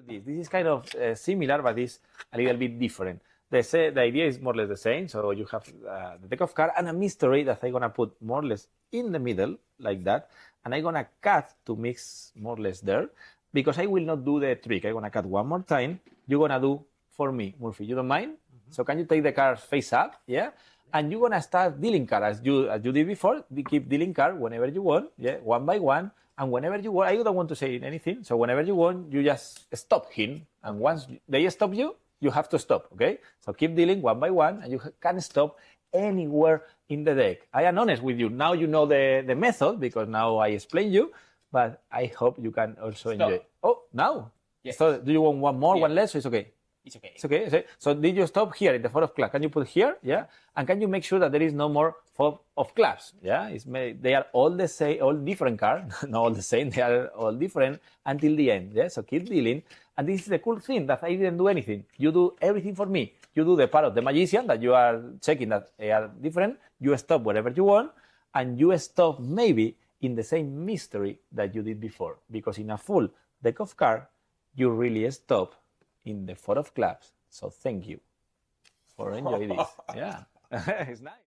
This is kind of similar, but it's a little bit different. The idea is more or less the same. So you have the deck of cards and a mystery that I'm going to put more or less in the middle, like that. And I'm going to cut to mix more or less there, because I will not do the trick. I'm going to cut one more time. You're going to do for me, Murphy. You don't mind? Mm-hmm. So can you take the cards face up? Yeah. And you're going to start dealing cards as you did before. You keep dealing cards whenever you want, yeah, one by one. And whenever you want, I don't want to say anything. So whenever you want, you just stop him. And once they stop you, you have to stop, okay? So keep dealing one by one, and you can stop anywhere in the deck. I am honest with you. Now you know the method, because now I explain you, but I hope you can also enjoy it. Oh, now? Yes. So do you want one more, one less, so it's okay? It's okay. It's okay. So did you stop here in the 4 of clubs? Can you put here? Yeah. And can you make sure that there is no more 4 of clubs? Yeah. They are all the same, all different cards. Not all the same. They are all different until the end. Yeah. So keep dealing. And this is the cool thing, that I didn't do anything. You do everything for me. You do the part of the magician that you are checking that they are different. You stop wherever you want, and you stop maybe in the same mystery that you did before. Because in a full deck of cards, you really stop in the 4 of clubs. So thank you for enjoying this. Yeah, it's nice.